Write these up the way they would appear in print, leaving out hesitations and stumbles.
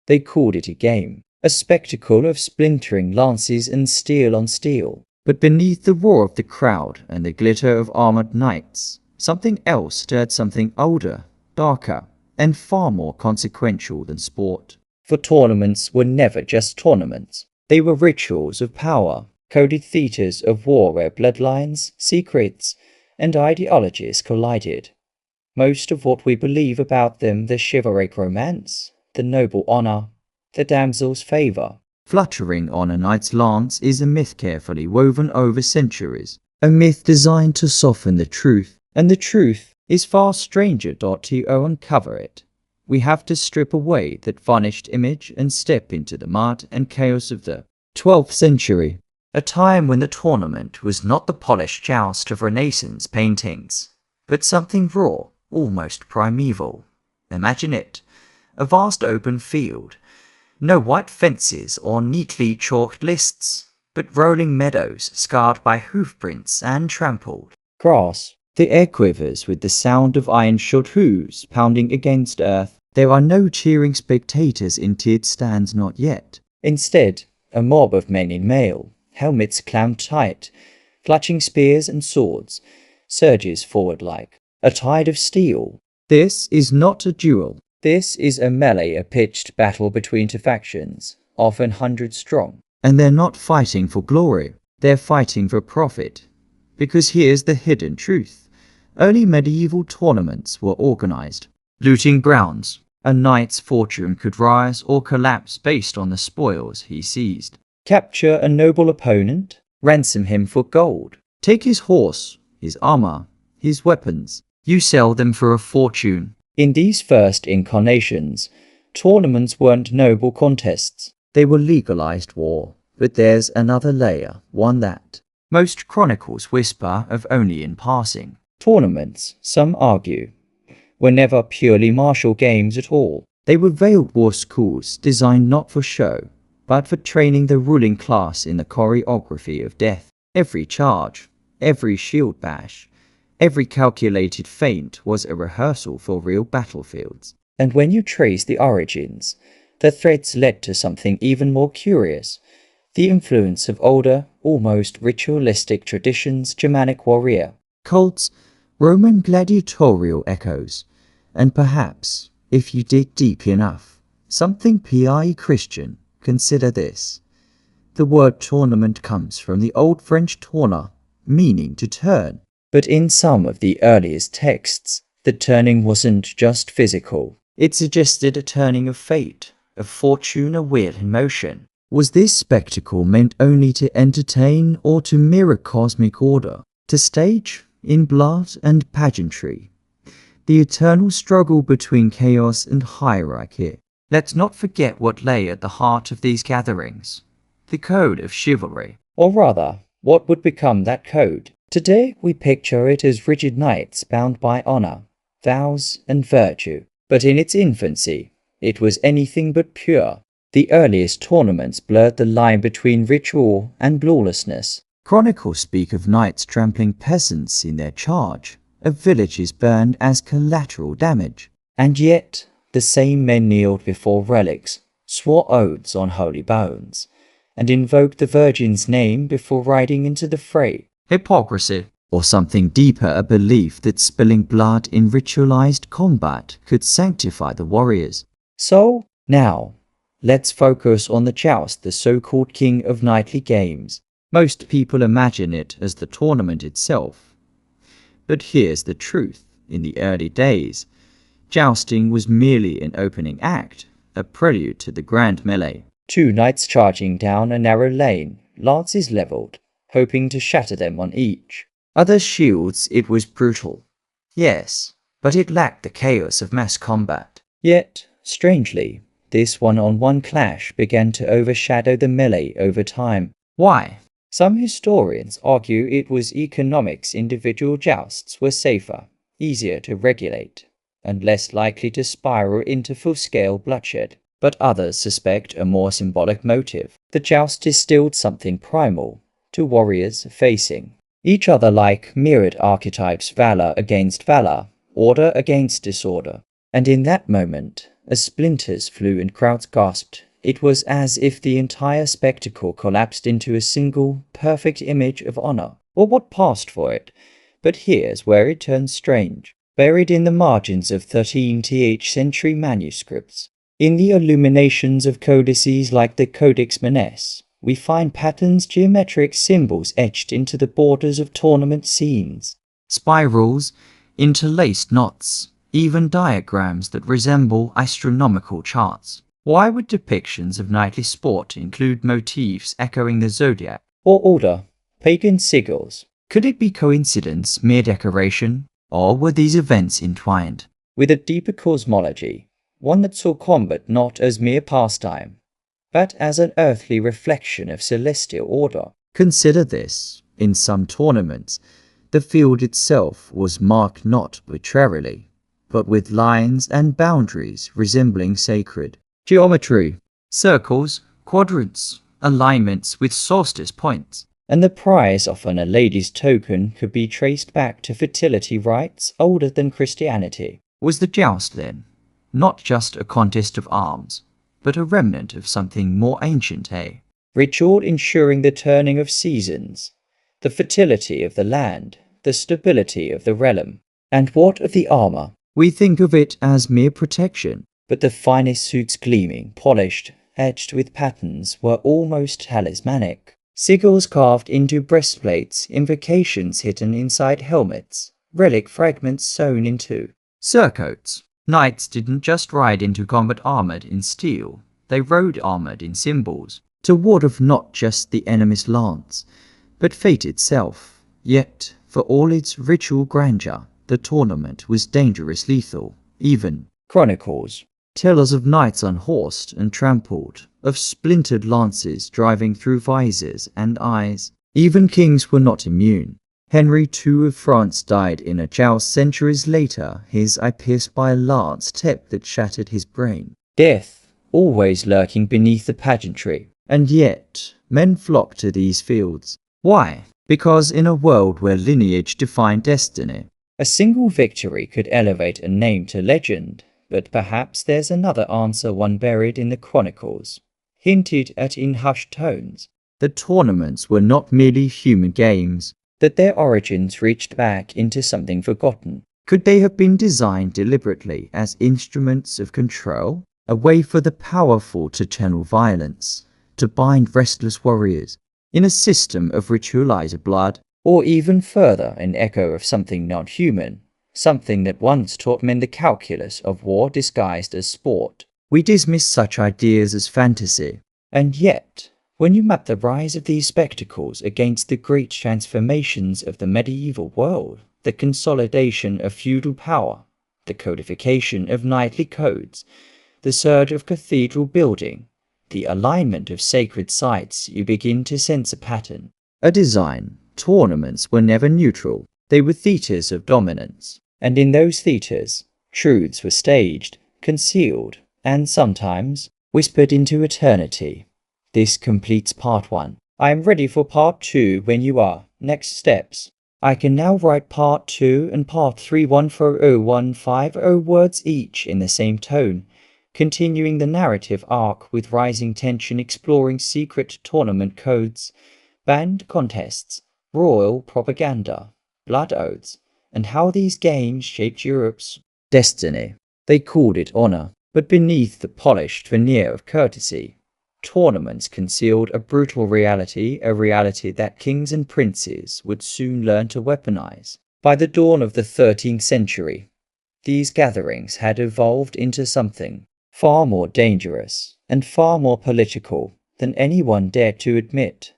They called it a game, a spectacle of splintering lances and steel on steel. But beneath the roar of the crowd and the glitter of armored knights, something else stirred, something older, darker, and far more consequential than sport. For tournaments were never just tournaments. They were rituals of power, coded theatres of war where bloodlines, secrets, and ideologies collided. Most of what we believe about them, the chivalric romance, the noble honor, the damsel's favor, fluttering on a knight's lance, is a myth carefully woven over centuries, a myth designed to soften the truth, and the truth is far stranger. To uncover it, we have to strip away that varnished image and step into the mud and chaos of the 12th century, a time when the tournament was not the polished joust of Renaissance paintings, but something raw, almost primeval. Imagine it, a vast open field, no white fences or neatly chalked lists, but rolling meadows scarred by hoofprints and trampled grass. The air quivers with the sound of iron-shod hooves pounding against earth. There are no cheering spectators in tiered stands, not yet. Instead, a mob of men in mail, helmets clamped tight, clutching spears and swords, surges forward like a tide of steel. This is not a duel. This is a melee, a pitched battle between two factions, often hundreds strong. And they're not fighting for glory. They're fighting for profit. Because here's the hidden truth. Early medieval tournaments were organized. Looting grounds. A knight's fortune could rise or collapse based on the spoils he seized. Capture a noble opponent, ransom him for gold. Take his horse, his armor, his weapons. You sell them for a fortune. In these first incarnations, tournaments weren't noble contests. They were legalized war. But there's another layer, one that most chronicles whisper of only in passing. Tournaments, some argue, were never purely martial games at all. They were veiled war schools designed not for show, but for training the ruling class in the choreography of death. Every charge, every shield bash, every calculated feint was a rehearsal for real battlefields. And when you trace the origins, the threads led to something even more curious. The influence of older, almost ritualistic traditions, Germanic warrior cults, Roman gladiatorial echoes, and perhaps, if you dig deep enough, something pie Christian. Consider this. The word tournament comes from the old French tourner, meaning to turn. But in some of the earliest texts, the turning wasn't just physical. It suggested a turning of fate, of fortune, a wheel in motion. Was this spectacle meant only to entertain or to mirror cosmic order, to stage in blood and pageantry the eternal struggle between chaos and hierarchy? Let's not forget what lay at the heart of these gatherings, the code of chivalry. Or rather, what would become that code? Today we picture it as rigid knights bound by honor, vows, and virtue. But in its infancy, it was anything but pure. The earliest tournaments blurred the line between ritual and lawlessness. Chronicles speak of knights trampling peasants in their charge, of villages burned as collateral damage. And yet, the same men kneeled before relics, swore oaths on holy bones, and invoked the Virgin's name before riding into the fray. Hypocrisy, or something deeper, a belief that spilling blood in ritualized combat could sanctify the warriors. So, now, let's focus on the joust, the so-called king of knightly games. Most people imagine it as the tournament itself. But here's the truth. In the early days, jousting was merely an opening act, a prelude to the grand melee. Two knights charging down a narrow lane, lances leveled, hoping to shatter them on each other's shields. It was brutal. Yes, but it lacked the chaos of mass combat. Yet, strangely, this one-on-one clash began to overshadow the melee over time. Why? Some historians argue it was economics. Individual jousts were safer, easier to regulate, and less likely to spiral into full-scale bloodshed. But others suspect a more symbolic motive. The joust distilled something primal, to warriors facing each other like mirrored archetypes, valor against valor, order against disorder. And in that moment, As splinters flew and crowds gasped, it was as if the entire spectacle collapsed into a single, perfect image of honor, or what passed for it. But here's where it turns strange. Buried in the margins of 13th century manuscripts, in the illuminations of codices like the Codex Manesse, we find patterns, geometric symbols etched into the borders of tournament scenes. Spirals, interlaced knots, even diagrams that resemble astronomical charts. Why would depictions of knightly sport include motifs echoing the zodiac? Or older, pagan sigils? Could it be coincidence, mere decoration? Or were these events entwined with a deeper cosmology, one that saw combat not as mere pastime, but as an earthly reflection of celestial order? Consider this. In some tournaments, the field itself was marked not arbitrarily, but with lines and boundaries resembling sacred geometry, circles, quadrants, alignments with solstice points. And the prize, often a lady's token, could be traced back to fertility rites older than Christianity. Was the joust, then, not just a contest of arms, but a remnant of something more ancient, eh? Ritual ensuring the turning of seasons, the fertility of the land, the stability of the realm. And what of the armor? We think of it as mere protection, but the finest suits gleaming, polished, etched with patterns, were almost talismanic. Sigils carved into breastplates, invocations hidden inside helmets, relic fragments sewn into surcoats. Knights didn't just ride into combat armored in steel, they rode armored in symbols, to ward off not just the enemy's lance, but fate itself. Yet, for all its ritual grandeur, the tournament was dangerously lethal. Even chronicles tell us of knights unhorsed and trampled, of splintered lances driving through visors and eyes. Even kings were not immune. Henry II of France died in a joust centuries later, his eye pierced by a lance tip that shattered his brain. Death, always lurking beneath the pageantry. And yet, men flock to these fields. Why? Because in a world where lineage defined destiny, a single victory could elevate a name to legend. But perhaps there's another answer, one buried in the chronicles, hinted at in hushed tones. The tournaments were not merely human games, that their origins reached back into something forgotten. Could they have been designed deliberately as instruments of control? A way for the powerful to channel violence, to bind restless warriors, in a system of ritualized blood? Or even further, an echo of something not human, something that once taught men the calculus of war disguised as sport. We dismiss such ideas as fantasy. And yet, when you map the rise of these spectacles against the great transformations of the medieval world, the consolidation of feudal power, the codification of knightly codes, the surge of cathedral building, the alignment of sacred sites, you begin to sense a pattern, a design. Tournaments were never neutral. They were theatres of dominance. And in those theatres, truths were staged, concealed, and sometimes whispered into eternity. This completes part 1. I am ready for part 2 when you are. Next steps. I can now write part 2 and part 3 140-150 words each in the same tone, continuing the narrative arc with rising tension, exploring secret tournament codes, banned contests, royal propaganda, blood oaths, and how these games shaped Europe's destiny. They called it honor, but beneath the polished veneer of courtesy, tournaments concealed a brutal reality, a reality that kings and princes would soon learn to weaponize. By the dawn of the 13th century, these gatherings had evolved into something far more dangerous and far more political than anyone dared to admit.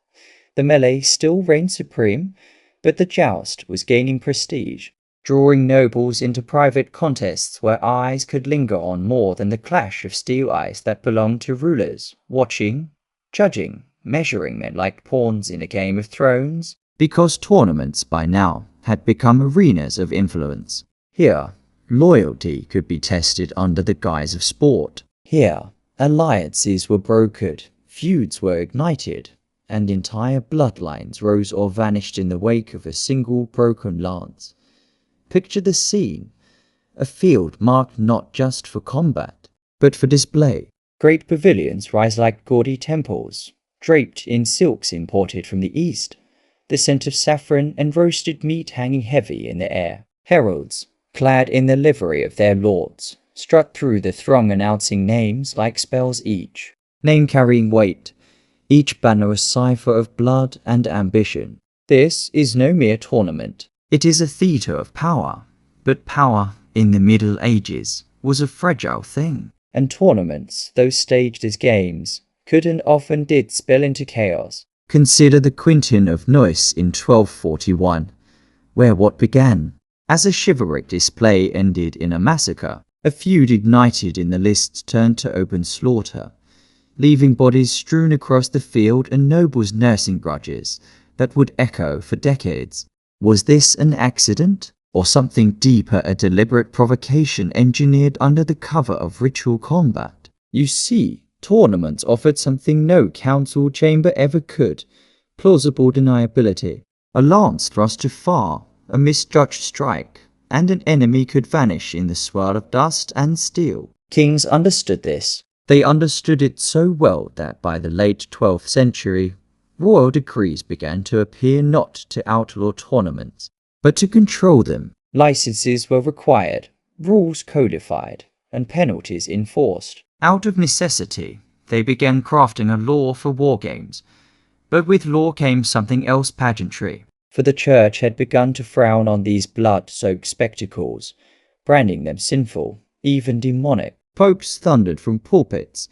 The melee still reigned supreme, but the joust was gaining prestige, drawing nobles into private contests where eyes could linger on more than the clash of steel eyes that belonged to rulers, watching, judging, measuring men like pawns in a Game of Thrones. Because tournaments by now had become arenas of influence. Here, loyalty could be tested under the guise of sport. Here, alliances were brokered, feuds were ignited, and entire bloodlines rose or vanished in the wake of a single broken lance. Picture the scene, a field marked not just for combat, but for display. Great pavilions rise like gaudy temples, draped in silks imported from the east, the scent of saffron and roasted meat hanging heavy in the air. Heralds, clad in the livery of their lords, strut through the throng announcing names like spells each, name carrying weight, each banner a cipher of blood and ambition. This is no mere tournament. It is a theatre of power. But power, in the Middle Ages, was a fragile thing. And tournaments, though staged as games, could and often did spill into chaos. Consider the Quintin of Neuss in 1241, where what began as a chivalric display ended in a massacre. A feud ignited in the lists turned to open slaughter, leaving bodies strewn across the field and nobles nursing grudges that would echo for decades. Was this an accident, or something deeper, a deliberate provocation engineered under the cover of ritual combat? You see, tournaments offered something no council chamber ever could: plausible deniability. A lance thrust too far, a misjudged strike, and an enemy could vanish in the swirl of dust and steel. Kings understood this. They understood it so well that by the late 12th century, royal decrees began to appear not to outlaw tournaments, but to control them. Licenses were required, rules codified, and penalties enforced. Out of necessity, they began crafting a law for war games. But with law came something else: pageantry. For the church had begun to frown on these blood-soaked spectacles, branding them sinful, even demonic. Popes thundered from pulpits,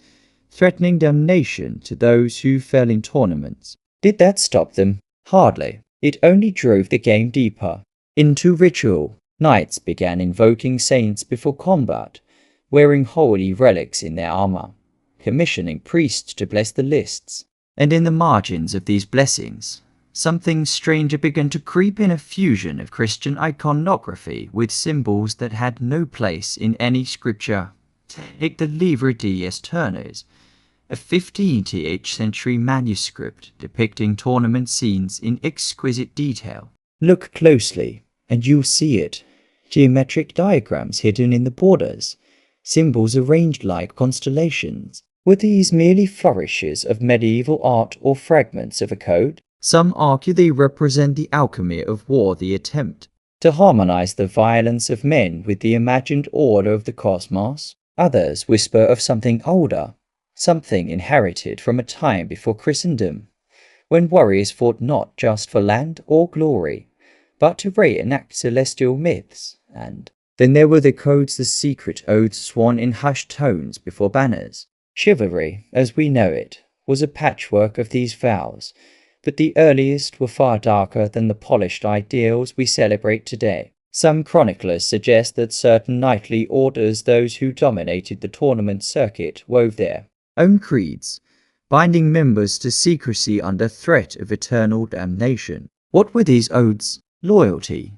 threatening damnation to those who fell in tournaments. Did that stop them? Hardly. It only drove the game deeper into ritual. Knights began invoking saints before combat, wearing holy relics in their armor, commissioning priests to bless the lists. And in the margins of these blessings, something stranger began to creep in: a fusion of Christian iconography with symbols that had no place in any scripture. Take the Livre des Tourneys, a 15th century manuscript depicting tournament scenes in exquisite detail. Look closely, and you'll see it. Geometric diagrams hidden in the borders, symbols arranged like constellations. Were these merely flourishes of medieval art or fragments of a code? Some argue they represent the alchemy of war, the attempt to harmonize the violence of men with the imagined order of the cosmos. Others whisper of something older, something inherited from a time before Christendom, when warriors fought not just for land or glory, but to reenact celestial myths. And then there were the codes, the secret oaths sworn in hushed tones before banners. Chivalry, as we know it, was a patchwork of these vows, but the earliest were far darker than the polished ideals we celebrate today. Some chroniclers suggest that certain knightly orders, those who dominated the tournament circuit, wove their own creeds, binding members to secrecy under threat of eternal damnation. What were these oaths? Loyalty.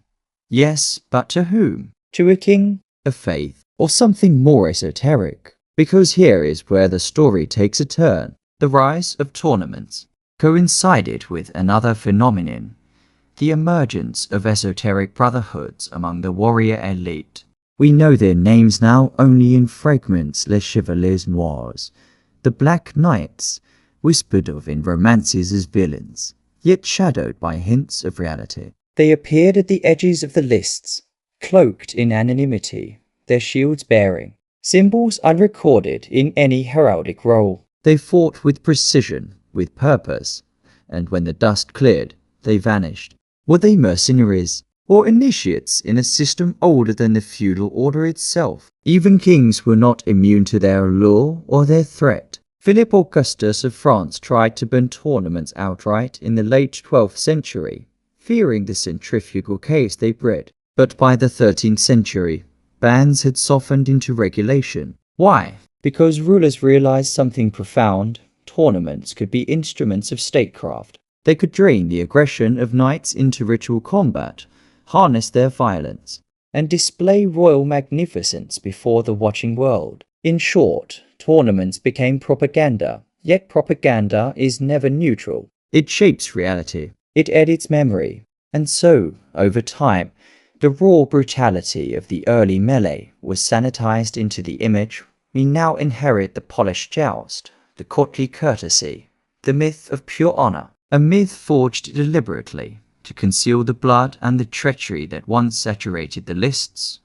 Yes, but to whom? To a king? A faith? Or something more esoteric? Because here is where the story takes a turn. The rise of tournaments coincided with another phenomenon: the emergence of esoteric brotherhoods among the warrior elite. We know their names now only in fragments: les chevaliers noirs, the Black Knights, whispered of in romances as villains, yet shadowed by hints of reality. They appeared at the edges of the lists, cloaked in anonymity, their shields bearing symbols unrecorded in any heraldic roll. They fought with precision, with purpose, and when the dust cleared, they vanished. Were they mercenaries, or initiates in a system older than the feudal order itself? Even kings were not immune to their allure or their threat. Philip Augustus of France tried to ban tournaments outright in the late 12th century, fearing the centrifugal chaos they bred. But by the 13th century, bans had softened into regulation. Why? Because rulers realized something profound: tournaments could be instruments of statecraft. They could drain the aggression of knights into ritual combat, harness their violence, and display royal magnificence before the watching world. In short, tournaments became propaganda, yet propaganda is never neutral. It shapes reality, it edits memory, and so, over time, the raw brutality of the early melee was sanitized into the image We now inherit the polished joust, the courtly courtesy, the myth of pure honor, a myth forged deliberately to conceal the blood and the treachery that once saturated the lists.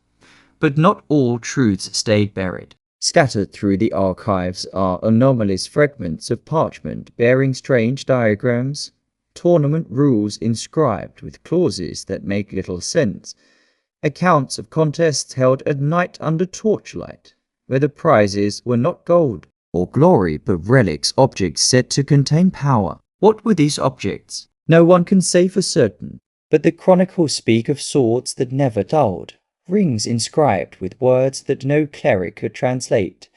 But not all truths stayed buried. Scattered through the archives are anomalous fragments of parchment bearing strange diagrams, tournament rules inscribed with clauses that make little sense, accounts of contests held at night under torchlight, where the prizes were not gold or glory but relics, objects said to contain power. What were these objects? No one can say for certain, but the chronicles speak of swords that never dulled, rings inscribed with words that no cleric could translate,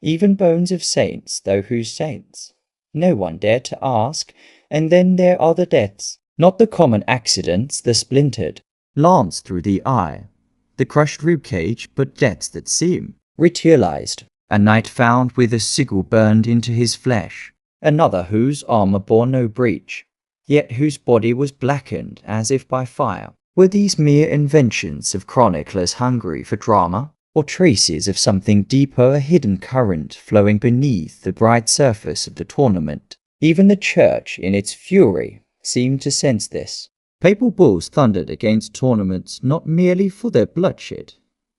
even bones of saints, though whose saints? No one dared to ask. And then there are the deaths, not the common accidents, the splintered lance through the eye, the crushed ribcage, but deaths that seem ritualized. A knight found with a sigil burned into his flesh, another whose armor bore no breach, yet whose body was blackened as if by fire. Were these mere inventions of chroniclers hungry for drama, or traces of something deeper, a hidden current flowing beneath the bright surface of the tournament? Even the church, in its fury, seemed to sense this. Papal bulls thundered against tournaments not merely for their bloodshed,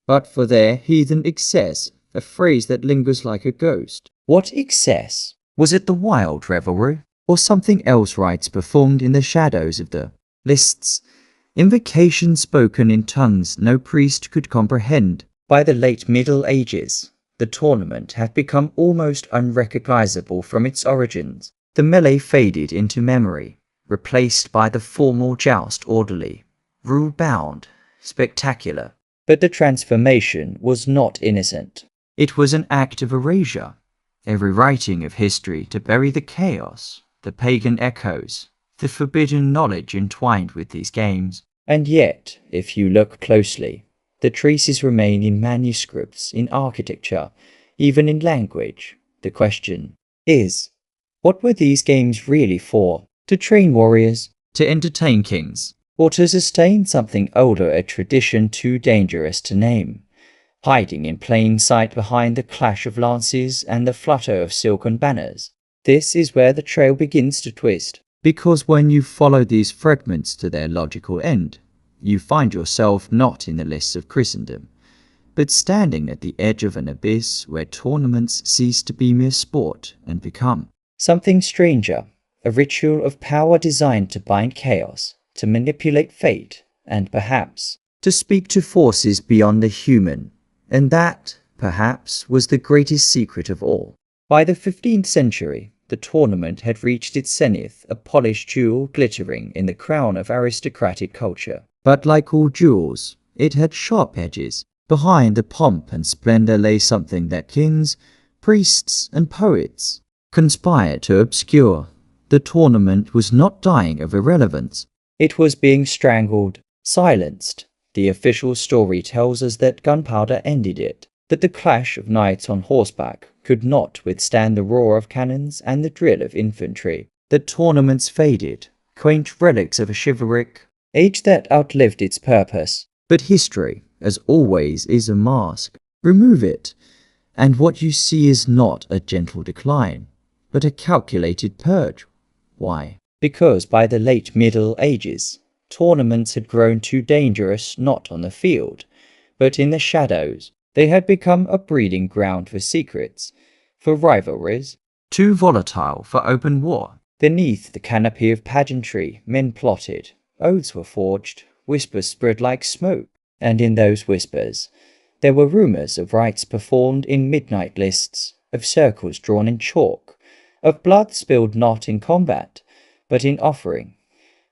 but for their heathen excess, a phrase that lingers like a ghost. What excess? Was it the wild revelry, or something else? Rites performed in the shadows of the lists, invocations spoken in tongues no priest could comprehend. By the late Middle Ages, the tournament had become almost unrecognizable from its origins. The melee faded into memory, replaced by the formal joust, orderly, rule-bound, spectacular. But the transformation was not innocent. It was an act of erasure, a rewriting of history to bury the chaos, the pagan echoes, the forbidden knowledge entwined with these games. And yet, if you look closely, the traces remain in manuscripts, in architecture, even in language. The question is, what were these games really for? To train warriors? To entertain kings? Or to sustain something older, a tradition too dangerous to name, hiding in plain sight behind the clash of lances and the flutter of silken banners? This is where the trail begins to twist. Because when you follow these fragments to their logical end, you find yourself not in the lists of Christendom, but standing at the edge of an abyss where tournaments cease to be mere sport and become something stranger, a ritual of power designed to bind chaos, to manipulate fate, and perhaps to speak to forces beyond the human. And that, perhaps, was the greatest secret of all. By the 15th century, the tournament had reached its zenith, a polished jewel glittering in the crown of aristocratic culture. But like all jewels, it had sharp edges. Behind the pomp and splendor lay something that kings, priests, and poets conspired to obscure. The tournament was not dying of irrelevance. It was being strangled, silenced. The official story tells us that gunpowder ended it, that the clash of knights on horseback could not withstand the roar of cannons and the drill of infantry. The tournaments faded, quaint relics of a chivalric age that outlived its purpose. But history, as always, is a mask. Remove it, and what you see is not a gentle decline, but a calculated purge. Why? Because by the late Middle Ages, tournaments had grown too dangerous not on the field, but in the shadows. They had become a breeding ground for secrets, for rivalries, too volatile for open war. Beneath the canopy of pageantry, men plotted, oaths were forged, whispers spread like smoke, and in those whispers there were rumors of rites performed in midnight lists, of circles drawn in chalk, of blood spilled not in combat, but in offering.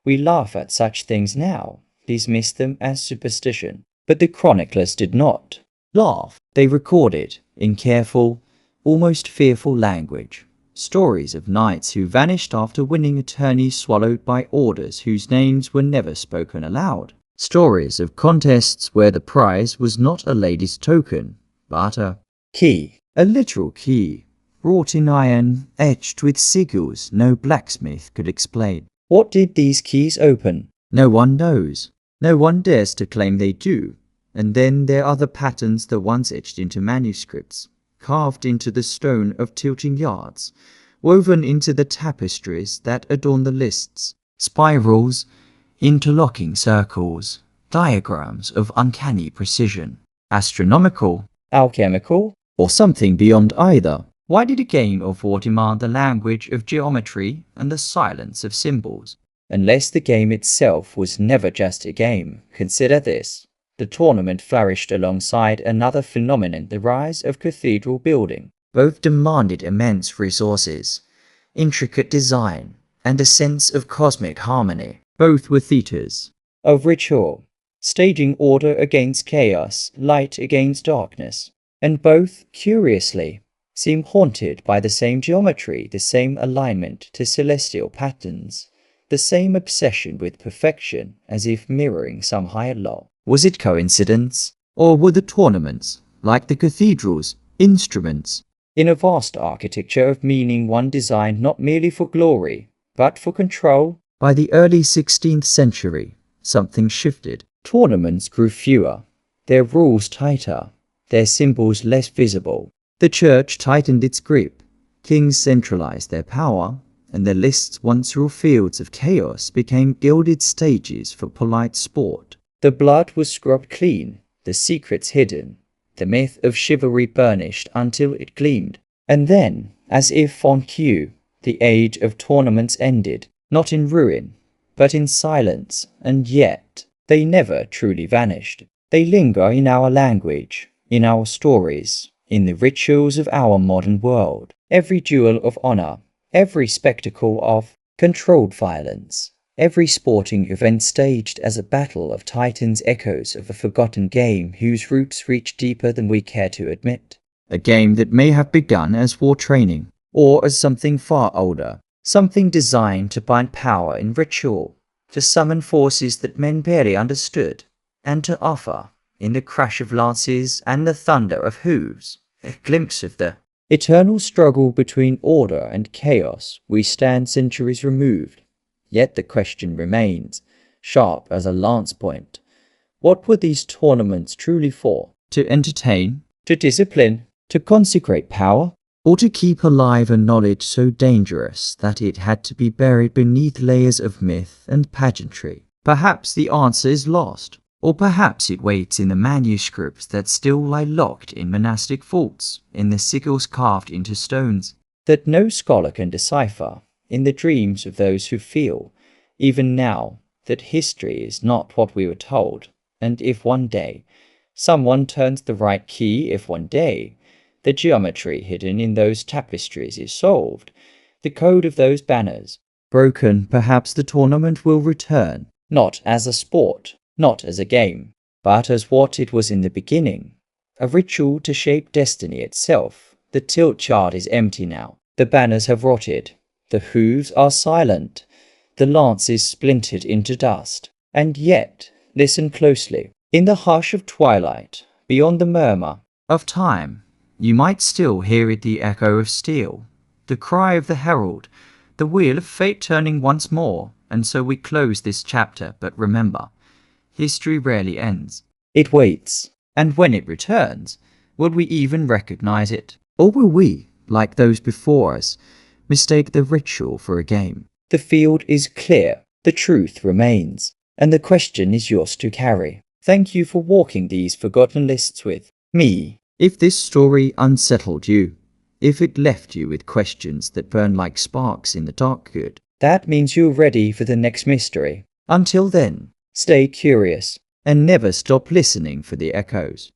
We laugh at such things now, dismiss them as superstition. But the chroniclers did not laugh. They recorded, in careful, almost fearful language, stories of knights who vanished after winning a tourney swallowed by orders whose names were never spoken aloud. Stories of contests where the prize was not a lady's token, but a key, a literal key, wrought in iron, etched with sigils no blacksmith could explain. What did these keys open? No one knows. No one dares to claim they do. And then there are the patterns, the ones etched into manuscripts, carved into the stone of tilting yards, woven into the tapestries that adorn the lists, spirals, interlocking circles, diagrams of uncanny precision, astronomical, alchemical, or something beyond either. Why did a game of war demand the language of geometry and the silence of symbols? Unless the game itself was never just a game, consider this. The tournament flourished alongside another phenomenon, the rise of cathedral building. Both demanded immense resources, intricate design, and a sense of cosmic harmony. Both were theatres of ritual, staging order against chaos, light against darkness. And both, curiously, seem haunted by the same geometry, the same alignment to celestial patterns, the same obsession with perfection, as if mirroring some higher law. Was it coincidence? Or were the tournaments, like the cathedrals, instruments in a vast architecture of meaning, one designed not merely for glory, but for control? By the early 16th century, something shifted. Tournaments grew fewer, their rules tighter, their symbols less visible. The church tightened its grip, kings centralized their power, and the lists, once raw fields of chaos, became gilded stages for polite sport. The blood was scrubbed clean, the secrets hidden, the myth of chivalry burnished until it gleamed. And then, as if on cue, the age of tournaments ended, not in ruin, but in silence, and yet they never truly vanished. They linger in our language, in our stories, in the rituals of our modern world. Every duel of honor, every spectacle of controlled violence, every sporting event staged as a battle of titans, echoes of a forgotten game whose roots reach deeper than we care to admit. A game that may have begun as war training, or as something far older, something designed to bind power in ritual, to summon forces that men barely understood, and to offer, in the crash of lances and the thunder of hooves, a glimpse of the eternal struggle between order and chaos. We stand centuries removed, yet the question remains, sharp as a lance point. What were these tournaments truly for? To entertain? To discipline? To consecrate power? Or to keep alive a knowledge so dangerous that it had to be buried beneath layers of myth and pageantry? Perhaps the answer is lost. Or perhaps it waits in the manuscripts that still lie locked in monastic vaults, in the sigils carved into stones that no scholar can decipher, in the dreams of those who feel, even now, that history is not what we were told. And if one day someone turns the right key, if one day the geometry hidden in those tapestries is solved, the code of those banners broken, perhaps the tournament will return, not as a sport, not as a game, but as what it was in the beginning, a ritual to shape destiny itself. The tilt yard is empty now. The banners have rotted. The hooves are silent. The lances splintered into dust. And yet, listen closely. In the hush of twilight, beyond the murmur of time, you might still hear it, the echo of steel, the cry of the herald, the wheel of fate turning once more. And so we close this chapter, but remember, history rarely ends. It waits. And when it returns, will we even recognize it? Or will we, like those before us, mistake the ritual for a game? The field is clear, the truth remains, and the question is yours to carry. Thank you for walking these forgotten lists with me. If this story unsettled you, if it left you with questions that burn like sparks in the dark, good, that means you're ready for the next mystery. Until then, stay curious, and never stop listening for the echoes.